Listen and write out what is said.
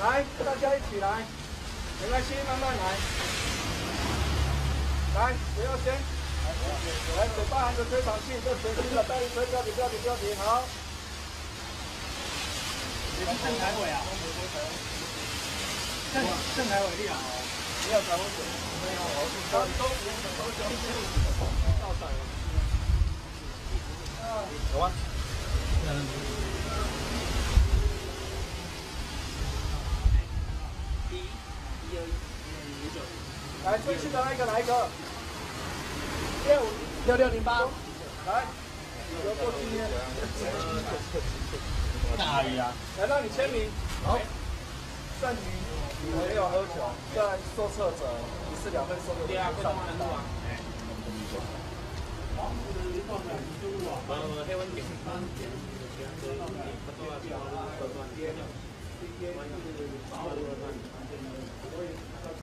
来，大家一起来，没关系，慢慢来。来，谁要先？来，嘴巴含着吹长气，这全新的带一吹，标题，好。你是郑台伟啊？郑台伟厉害哦。没有台湾水，没有，都倒水了。有吗？来，最新的那个哪一个？6608。来，有过纪念。大阿姨啊。来，让你签名。好。剩余没有喝酒，在受测者一次2份收入。对啊，不上难度啊。黑温点。